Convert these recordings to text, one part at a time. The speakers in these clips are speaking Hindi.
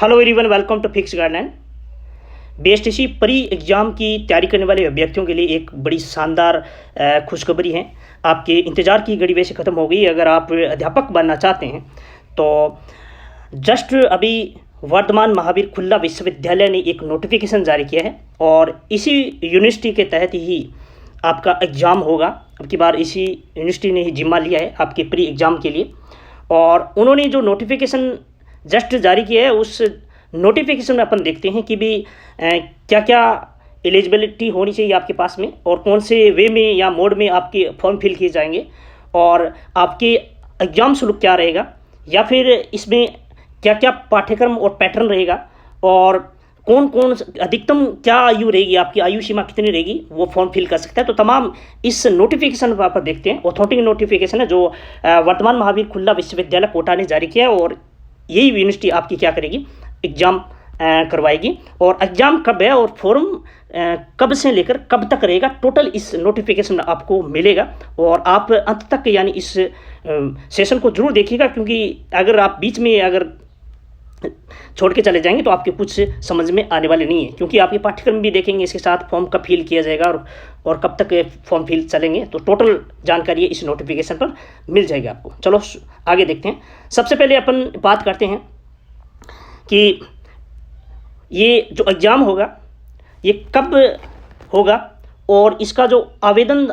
Hello everyone, welcome to fix guideline. BSTC pre exam की तैयारी करने वाले अभ्यर्थियों के लिए एक बड़ी शानदार खुशखबरी है। आपके इंतज़ार की घड़ी वैसे ख़त्म हो गई। अगर आप अध्यापक बनना चाहते हैं तो जस्ट अभी वर्धमान महावीर खुल्ला विश्वविद्यालय ने एक नोटिफिकेशन जारी किया है और इसी यूनिवर्सिटी के तहत ही आपका एग्ज़ाम होगा। अब की बार इसी यूनिवर्सिटी ने ही जिम्मा लिया है आपके प्री एग्ज़ाम के लिए। और उन्होंने जो नोटिफिकेशन जस्ट जारी किया है उस नोटिफिकेशन में अपन देखते हैं कि भी क्या क्या एलिजिबिलिटी होनी चाहिए आपके पास में और कौन से वे में या मोड में आपके फॉर्म फिल किए जाएंगे और आपके एग्ज़ाम शुल्क क्या रहेगा या फिर इसमें क्या क्या पाठ्यक्रम और पैटर्न रहेगा और कौन कौन अधिकतम क्या आयु रहेगी, आपकी आयु सीमा कितनी रहेगी, वो फॉर्म फिल कर सकता है। तो तमाम इस नोटिफिकेशन पर आप देखते हैं। ऑथेंटिक नोटिफिकेशन है जो वर्धमान महावीर खुल्ला विश्वविद्यालय कोटा ने जारी किया है और यही यूनिवर्सिटी आपकी क्या करेगी, एग्ज़ाम करवाएगी। और एग्ज़ाम कब है और फॉर्म कब से लेकर कब तक रहेगा, टोटल इस नोटिफिकेशन में आपको मिलेगा। और आप अंत तक यानी इस सेशन को जरूर देखिएगा, क्योंकि अगर आप बीच में अगर छोड़ के चले जाएंगे तो आपके कुछ समझ में आने वाले नहीं है, क्योंकि आप ये पाठ्यक्रम भी देखेंगे, इसके साथ फॉर्म कब फिल किया जाएगा और कब तक फॉर्म फिल चलेंगे। तो टोटल जानकारी इस नोटिफिकेशन पर मिल जाएगी आपको। चलो आगे देखते हैं। सबसे पहले अपन बात करते हैं कि ये जो एग्ज़ाम होगा ये कब होगा और इसका जो आवेदन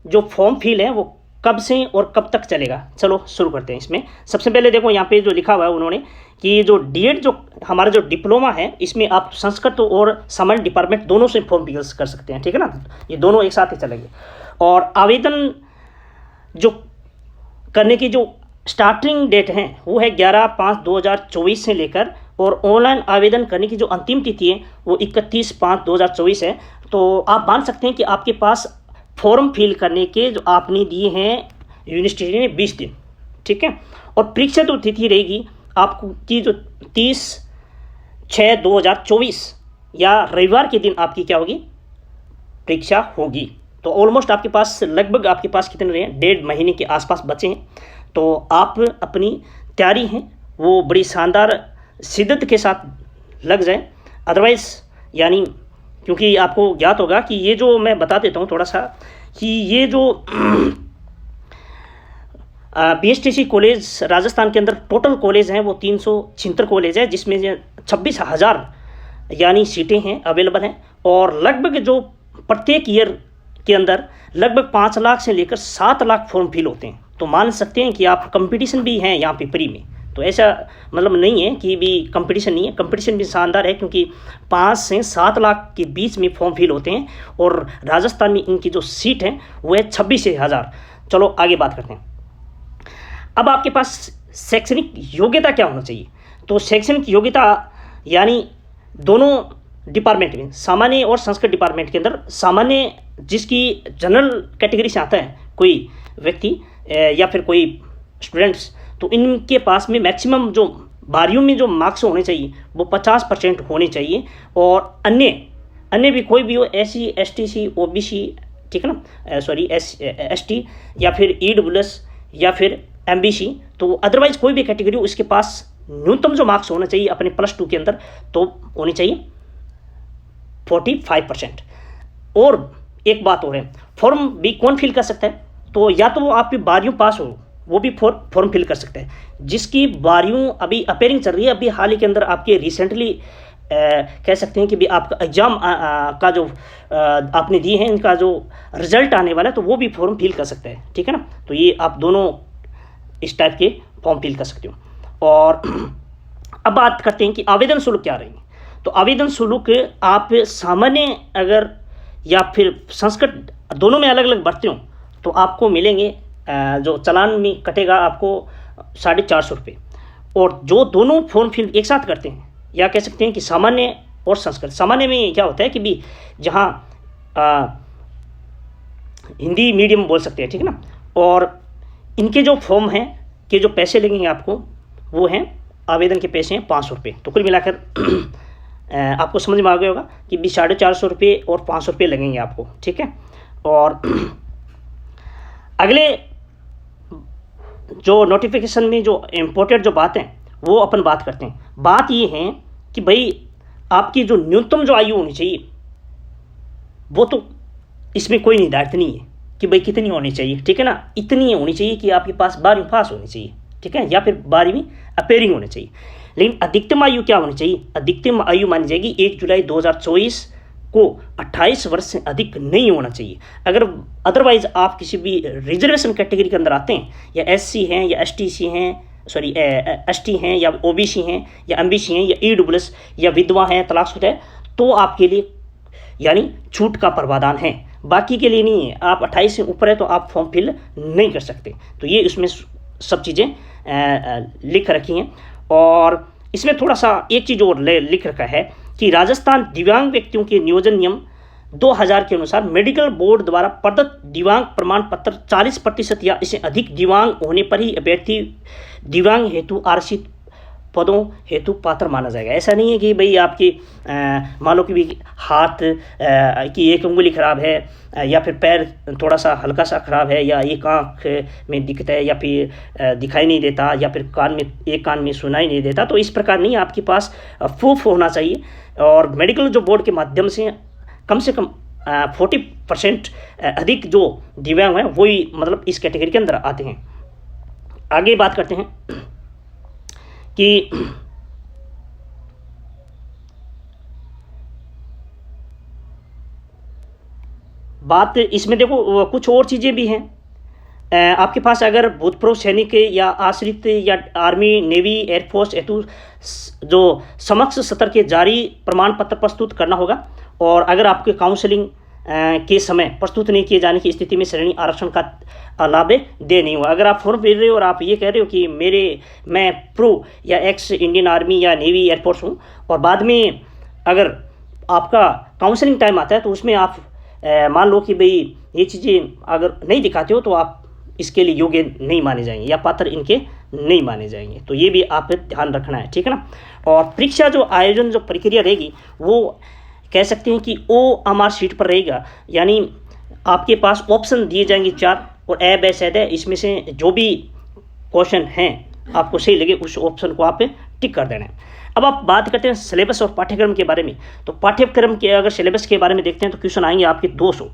जो फॉर्म फिल है वो कब से और कब तक चलेगा। चलो शुरू करते हैं। इसमें सबसे पहले देखो यहाँ पे जो लिखा हुआ है उन्होंने कि जो डीएड जो हमारा जो डिप्लोमा है इसमें आप संस्कृत और सामान्य डिपार्टमेंट दोनों से फॉर्म फिल कर सकते हैं, ठीक है ना। ये दोनों एक साथ ही चलेंगे। और आवेदन जो करने की जो स्टार्टिंग डेट है वो है 11/5/2024 से लेकर, और ऑनलाइन आवेदन करने की जो अंतिम तिथि है वो 31/5/2024 है। तो आप मान सकते हैं कि आपके पास फॉर्म फिल करने के जो आपने दिए हैं यूनिवर्सिटी ने 20 दिन, ठीक है। और परीक्षा तो तिथि रहेगी आपकी जो 30/6/2024 या रविवार के दिन आपकी क्या होगी, परीक्षा होगी। तो ऑलमोस्ट आपके पास लगभग आपके पास कितने रहे हैं, 1.5 महीने के आसपास बचे हैं। तो आप अपनी तैयारी है वो बड़ी शानदार शिद्दत के साथ लग जाए। अदरवाइज़ यानी क्योंकि आपको ज्ञात होगा कि ये जो मैं बता देता हूँ थोड़ा सा कि ये जो बीएसटीसी कॉलेज राजस्थान के अंदर टोटल कॉलेज हैं वो 376 कॉलेज है, जिसमें 26,000 यानी सीटें हैं अवेलेबल हैं। और लगभग जो प्रत्येक ईयर के अंदर लगभग 5 लाख से लेकर 7 लाख फॉर्म फिल होते हैं। तो मान सकते हैं कि आप कंपटीशन भी हैं यहाँ पे प्री में। तो ऐसा मतलब नहीं है कि भी कंपटीशन नहीं है, कंपटीशन भी शानदार है, क्योंकि 5 से 7 लाख के बीच में फॉर्म फिल होते हैं और राजस्थान में इनकी जो सीट है वो है 26,000। चलो आगे बात करते हैं। अब आपके पास शैक्षणिक योग्यता क्या होना चाहिए। तो शैक्षणिक योग्यता यानी दोनों डिपार्टमेंट में, सामान्य और संस्कृत डिपार्टमेंट के अंदर, सामान्य जिसकी जनरल कैटेगरी से आता है कोई व्यक्ति या फिर कोई स्टूडेंट्स, तो इनके पास में मैक्सिमम जो बारियों में जो मार्क्स होने चाहिए वो 50% होने चाहिए। और अन्य भी कोई भी हो, SC ST OBC, ठीक है ना, सॉरी ST या फिर EWS या फिर MBC, तो अदरवाइज कोई भी कैटेगरी हो इसके पास न्यूनतम जो मार्क्स होना चाहिए अपने +2 के अंदर तो होने चाहिए 45%। और एक बात और है, फॉर्म भी कौन फिल कर सकता है, तो या तो आपकी बारियों पास हो वो भी फॉर्म फिल कर सकते हैं। जिसकी बारियों अभी अपेयरिंग चल रही है, अभी हाल ही के अंदर आपके रिसेंटली कह सकते हैं कि भी आपका एग्ज़ाम का जो आपने दिए हैं इनका जो रिजल्ट आने वाला है तो वो भी फॉर्म फिल कर सकते हैं, ठीक है ना। तो ये आप दोनों इस टाइप के फॉर्म फिल कर सकते हो। और अब बात करते हैं कि आवेदन शुल्क क्या रहेंगे। तो आवेदन शुल्क आप सामान्य अगर या फिर संस्कृत दोनों में अलग अलग भरते हो तो आपको मिलेंगे, जो चालान में कटेगा आपको 450 रुपये। और जो दोनों फॉर्म फिल एक साथ करते हैं या कह सकते हैं कि सामान्य और संस्कृत, सामान्य में क्या होता है कि भी जहाँ हिंदी मीडियम बोल सकते हैं, ठीक है ना। और इनके जो फॉर्म हैं के जो पैसे लगेंगे आपको वो हैं, आवेदन के पैसे हैं 500 रुपये। तो कुल मिलाकर आपको समझ में आ गया होगा कि भी 450 रुपये और 500 रुपये लगेंगे आपको, ठीक है। और अगले जो नोटिफिकेशन में जो इम्पोर्टेंट जो बातें वो अपन बात करते हैं। बात ये है कि भाई आपकी जो न्यूनतम जो आयु होनी चाहिए वो तो इसमें कोई निर्धारित नहीं है कि भाई कितनी होनी चाहिए, ठीक है ना। इतनी होनी चाहिए कि आपके पास 12वीं पास होनी चाहिए, ठीक है, या फिर 12वीं अपेयरिंग होनी चाहिए। लेकिन अधिकतम आयु क्या होनी चाहिए? अधिकतम आयु मानी जाएगी 1 जुलाई 2024 को 28 वर्ष से अधिक नहीं होना चाहिए। अगर अदरवाइज आप किसी भी रिजर्वेशन कैटेगरी के अंदर आते हैं, या SC हैं या STC हैं, सॉरी ST हैं या OBC हैं या MBC हैं या EWS या विधवा हैं, तलाकशुदा है, तो आपके लिए यानी छूट का प्रावधान है, बाकी के लिए नहीं है। आप 28 से ऊपर है तो आप फॉर्म फिल नहीं कर सकते। तो ये इसमें सब चीज़ें लिख रखी हैं। और इसमें थोड़ा सा एक चीज़ और लिख रखा है कि राजस्थान दिव्यांग व्यक्तियों के नियोजन नियम 2000 के अनुसार मेडिकल बोर्ड द्वारा प्रदत्त दिव्यांग प्रमाण पत्र 40% या इससे अधिक दिव्यांग होने पर ही अभ्यर्थी दिव्यांग हेतु आरक्षित पदों हेतु पात्र माना जाएगा। ऐसा नहीं है कि भाई आपकी मान लो कि भी हाथ की एक उंगली खराब है या फिर पैर थोड़ा सा हल्का सा खराब है या एक आँख में दिखता है या फिर दिखाई नहीं देता या फिर एक कान में सुनाई नहीं देता, तो इस प्रकार नहीं, आपके पास प्रूफ होना चाहिए। और मेडिकल जो बोर्ड के माध्यम से कम 40% अधिक जो दिव्यांग हैं वही मतलब इस कैटेगरी के अंदर आते हैं। आगे बात करते हैं कि बात इसमें देखो कुछ और चीज़ें भी हैं। आपके पास अगर भूतपूर्व सैनिक या आश्रित या आर्मी, नेवी, एयरफोर्स हेतु जो समक्ष सत्र के जारी प्रमाण पत्र प्रस्तुत करना होगा, और अगर आपके काउंसलिंग के समय प्रस्तुत नहीं किए जाने की स्थिति में श्रेणी आरक्षण का लाभ दे नहीं हुआ। अगर आप फॉर्म भर रहे हो और आप ये कह रहे हो कि मैं प्रो या एक्स इंडियन आर्मी या नेवी एयरफोर्स हूँ, और बाद में अगर आपका काउंसलिंग टाइम आता है तो उसमें आप मान लो कि भाई ये चीज़ें अगर नहीं दिखाते हो तो आप इसके लिए योग्य नहीं माने जाएंगे या पात्र इनके नहीं माने जाएंगे। तो ये भी आप ध्यान रखना है, ठीक है ना। और परीक्षा जो आयोजन जो प्रक्रिया रहेगी वो कह सकते हैं कि OMR शीट पर रहेगा, यानी आपके पास ऑप्शन दिए जाएंगे 4 और ए ब स द, इसमें से जो भी क्वेश्चन हैं आपको सही लगे उस ऑप्शन को आप टिक कर देना है। अब आप बात करते हैं सिलेबस और पाठ्यक्रम के बारे में। तो पाठ्यक्रम के अगर सिलेबस के बारे में देखते हैं तो क्वेश्चन आएंगे आपके 200।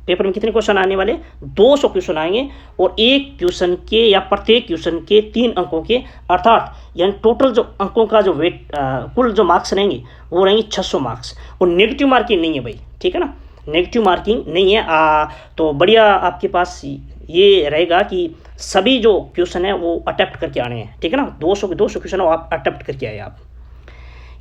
पेपर में कितने क्वेश्चन आने वाले? 200 क्वेश्चन आएंगे, और एक क्वेश्चन के या प्रत्येक क्वेश्चन के 3 अंकों के, अर्थात यानी टोटल जो अंकों का जो वेट कुल जो मार्क्स रहेंगे वो रहेंगे 600 मार्क्स। और नेगेटिव मार्किंग नहीं है भाई, ठीक है ना, नेगेटिव मार्किंग नहीं है। तो बढ़िया आपके पास ये रहेगा कि सभी जो क्वेश्चन है वो अटेम्प्ट करके आने हैं, ठीक है ना। 200 क्वेश्चन आप अटेम्प्ट करके आए। आप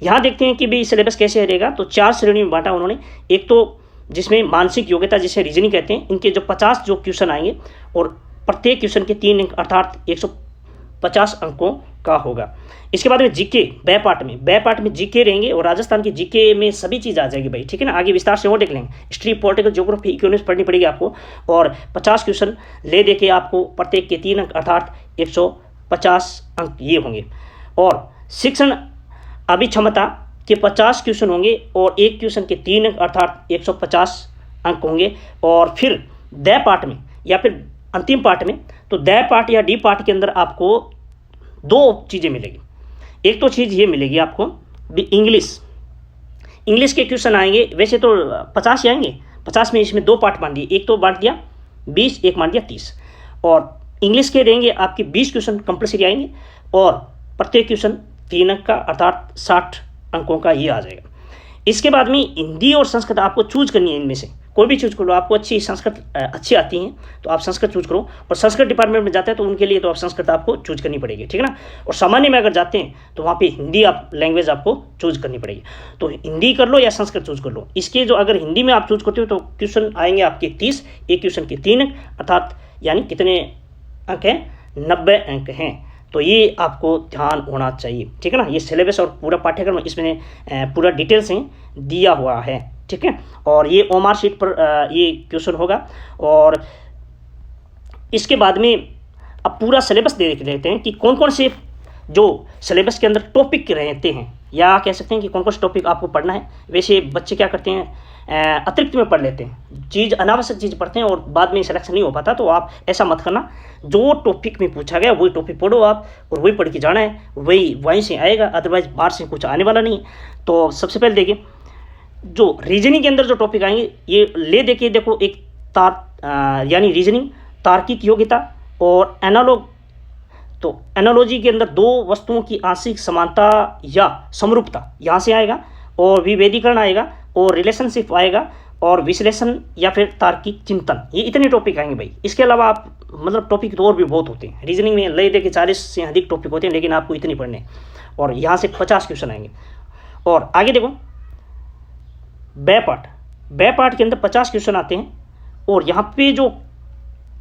यहाँ देखते हैं कि भाई सिलेबस कैसे रहेगा। तो 4 श्रेणी में बांटा उन्होंने। एक तो जिसमें मानसिक योग्यता जिसे रीजनिंग कहते हैं, इनके जो 50 जो क्वेश्चन आएंगे और प्रत्येक क्वेश्चन के 3 अंक अर्थात 150 अंकों का होगा। इसके बाद में जीके बै पार्ट में जीके रहेंगे, और राजस्थान के जीके में सभी चीज़ आ जाएगी भाई, ठीक है ना। आगे विस्तार से और देख लेंगे। हिस्ट्री, पॉलिटिकल, ज्योग्राफी, इकोनॉमिक्स पढ़नी पड़ेगी आपको, और 50 क्वेश्चन ले दे के आपको प्रत्येक के 3 अंक अर्थात 150 अंक ये होंगे। और शिक्षण अभिक्षमता के 50 क्वेश्चन होंगे और एक क्वेश्चन के 3 अंक अर्थात 150 अंक होंगे। और फिर द पार्ट में या फिर अंतिम पार्ट में, तो द पार्ट या डी पार्ट के अंदर आपको 2 चीज़ें मिलेगी। एक तो चीज़ ये मिलेगी आपको इंग्लिश के क्वेश्चन आएंगे, वैसे तो 50 ही आएंगे, 50 में इसमें 2 पार्ट बांट दिए, एक तो बांट दिया 20, एक बांट दिया 30। और इंग्लिश के रहेंगे आपके 20 क्वेश्चन कंपल्सरी आएंगे, और प्रत्येक क्वेश्चन 3 अंक का अर्थात 60 अंकों का ये आ जाएगा। इसके बाद में हिंदी और संस्कृत आपको चूज करनी है, इनमें से कोई भी चूज कर लो। आपको संस्कृत अच्छी आती है तो आप संस्कृत चूज करो, और संस्कृत डिपार्टमेंट में जाते हैं तो उनके लिए तो आप संस्कृत आपको चूज करनी पड़ेगी, ठीक है ना। और सामान्य में अगर जाते हैं तो वहाँ पे हिंदी आप लैंग्वेज आपको चूज करनी पड़ेगी। तो हिंदी कर लो या संस्कृत चूज कर लो। इसके जो अगर हिंदी में आप चूज करते हो तो क्वेश्चन आएंगे आपके 30, एक क्वेश्चन के 3 अंक अर्थात यानी कितने अंक हैं? 90 अंक हैं। तो ये आपको ध्यान होना चाहिए, ठीक है ना। ये सिलेबस और पूरा पाठ्यक्रम इसमें पूरा डिटेल से दिया हुआ है, ठीक है। और ये OMR शीट पर ये क्वेश्चन होगा। और इसके बाद में अब पूरा सिलेबस देख लेते हैं कि कौन कौन से जो सिलेबस के अंदर टॉपिक रहते हैं, या कह सकते हैं कि कौन कौन सा टॉपिक आपको पढ़ना है। वैसे बच्चे क्या करते हैं, अतिरिक्त में पढ़ लेते हैं, चीज़ अनावश्यक चीज़ पढ़ते हैं और बाद में सिलेक्शन नहीं हो पाता। तो आप ऐसा मत करना, जो टॉपिक में पूछा गया वही टॉपिक पढ़ो आप, और वही पढ़ के जाना है, वही वहीं से आएगा, अदरवाइज बाहर से कुछ आने वाला नहीं। तो सबसे पहले देखिए, जो रीजनिंग के अंदर जो टॉपिक आएंगे ये ले देखिए, देखो एक यानी रीजनिंग, तार्किक योग्यता और एनालॉग। तो एनालॉजी के अंदर दो वस्तुओं की आंशिक समानता या समरूपता यहाँ से आएगा, और विभेदीकरण आएगा, और रिलेशनशिप आएगा, और विश्लेषण या फिर तार्किक चिंतन। ये इतने टॉपिक आएंगे भाई। इसके अलावा आप मतलब टॉपिक तो और भी बहुत होते हैं रीजनिंग में, ले दे के 40 से अधिक टॉपिक होते हैं, लेकिन आपको इतने पढ़ने, और यहाँ से 50 क्वेश्चन आएंगे। और आगे देखो, बे पार्ट के अंदर 50 क्वेश्चन आते हैं, और यहाँ पे जो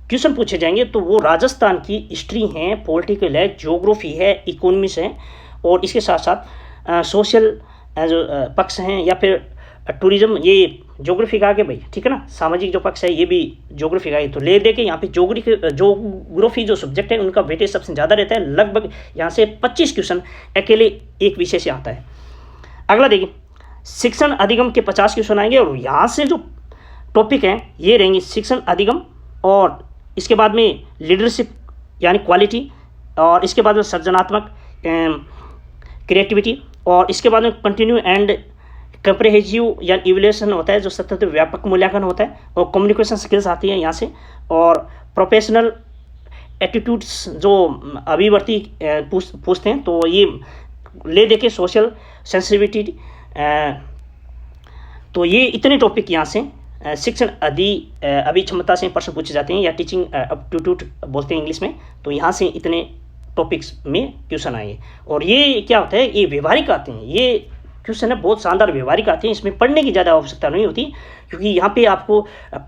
क्वेश्चन पूछे जाएंगे तो वो राजस्थान की हिस्ट्री है, पॉलिटिकल है, ज्योग्राफी है, इकोनॉमिक्स है, और इसके साथ साथ सोशल जो पक्ष हैं, या फिर टूरिज्म, ये ज्योग्राफी का आगे भाई, ठीक है ना। सामाजिक जो पक्ष है ये भी ज्योग्राफी का है। तो ले दे के यहाँ पे ज्योग्राफी जो सब्जेक्ट है उनका वेटेज सबसे ज़्यादा रहता है, लगभग यहाँ से 25 क्वेश्चन अकेले एक विषय से आता है। अगला देखिए, शिक्षण अधिगम के 50 क्वेश्चन आएंगे, और यहाँ से जो टॉपिक हैं ये रहेंगे शिक्षण अधिगम, और इसके बाद में लीडरशिप यानी क्वालिटी, और इसके बाद में सृजनात्मक क्रिएटिविटी, और इसके बाद में कंटिन्यू एंड कंप्रहेंसिव या इवैल्यूएशन होता है, जो सतत व्यापक मूल्यांकन होता है, और कम्युनिकेशन स्किल्स आती है यहाँ से, और प्रोफेशनल एटीट्यूड्स जो अभिवर्ती पूछते हैं। तो ये ले देखे सोशल सेंसिटिविटी। तो ये इतने टॉपिक यहाँ से शिक्षण अभिक्षमता से प्रश्न पूछे जाते हैं, या टीचिंग एप्टीट्यूड बोलते हैं इंग्लिश में। तो यहाँ से इतने टॉपिक्स में क्वेश्चन आएंगे, और ये क्या होता है, ये व्यवहारिक आते हैं, ये क्वेश्चन है बहुत शानदार व्यवहारिक आते हैं। इसमें पढ़ने की ज़्यादा आवश्यकता नहीं होती, क्योंकि यहाँ पे आपको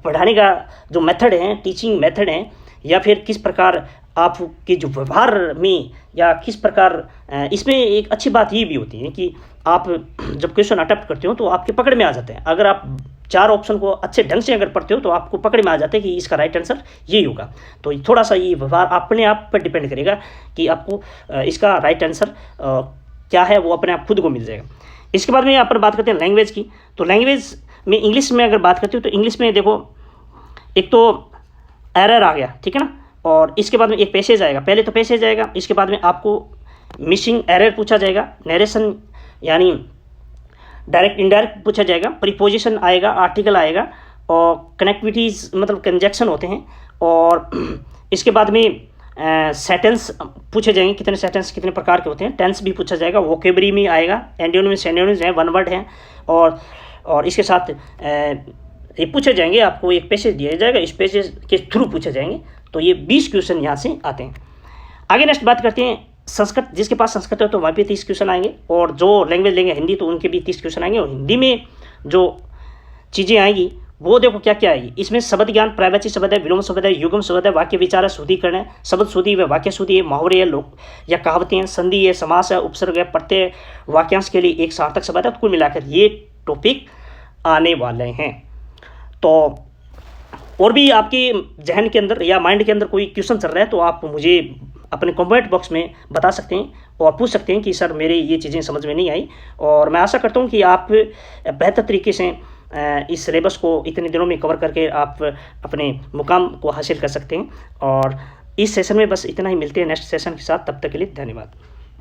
पढ़ाने का जो मेथड है, टीचिंग मेथड है, या फिर किस प्रकार आपके जो व्यवहार में, या किस प्रकार इसमें एक अच्छी बात ये भी होती है कि आप जब क्वेश्चन अटेम्प्ट करते हो तो आपके पकड़ में आ जाते हैं। अगर आप 4 ऑप्शन को अच्छे ढंग से अगर पढ़ते हो तो आपको पकड़ में आ जाता है कि इसका राइट आंसर यही होगा। तो थोड़ा सा ये व्यवहार अपने आप पर डिपेंड करेगा कि आपको इसका राइट आंसर क्या है, वो अपने आप खुद को मिल जाएगा। इसके बाद में यहाँ पर बात करते हैं लैंग्वेज की। तो लैंग्वेज में इंग्लिश में अगर बात करते हो तो इंग्लिश में देखो, एक तो एरर आ गया, ठीक है ना, और इसके बाद में एक पैसेज आएगा, पहले तो पैसेज आएगा, इसके बाद में आपको मिसिंग एरर पूछा जाएगा, नरेशन यानी डायरेक्ट इनडायरेक्ट पूछा जाएगा, प्रीपोजिशन आएगा, आर्टिकल आएगा, और कनेक्टिविटीज़ मतलब कंजक्शन होते हैं, और इसके बाद में सेंटेंस पूछे जाएंगे, कितने सेंटेंस कितने प्रकार के होते हैं, टेंस भी पूछा जाएगा, वोकेबरी में आएगा, एंटोनिम्स सिनोनिम्स हैं, वन वर्ड हैं, और इसके साथ ये पूछे जाएंगे, आपको एक पैसेज दिया जाएगा, इस पैसेज के थ्रू पूछे जाएंगे। तो ये 20 क्वेश्चन यहाँ से आते हैं। आगे नेक्स्ट बात करते हैं संस्कृत, जिसके पास संस्कृत है तो वहाँ पे 30 क्वेश्चन आएंगे, और जो लैंग्वेज लेंगे हिंदी तो उनके भी 30 क्वेश्चन आएंगे। और हिंदी में जो चीज़ें आएंगी वो देखो क्या क्या आएगी। इसमें शब्द ज्ञान, प्रायवाची शब्द है, विलोम शब्द है, युग्म शब्द है, वाक्य विचार है, शुद्धिकरण है, शब्द शुद्धि व वाक्य शुद्धि है, मुहावरे है, लोक या कहावतें हैं, संधि है, समास है, उपसर्ग है, प्रत्यय, वाक्यांश के लिए एक सार्थक शब्द है। तो कुल मिलाकर ये टॉपिक आने वाले हैं। तो और भी आपके जहन के अंदर या माइंड के अंदर कोई क्वेश्चन चल रहा है तो आप मुझे अपने कमेंट बॉक्स में बता सकते हैं और पूछ सकते हैं कि सर मेरे ये चीज़ें समझ में नहीं आई। और मैं आशा करता हूँ कि आप बेहतर तरीके से इस सिलेबस को इतने दिनों में कवर करके आप अपने मुकाम को हासिल कर सकते हैं। और इस सेशन में बस इतना ही, मिलते हैं नेक्स्ट सेशन के साथ, तब तक के लिए धन्यवाद।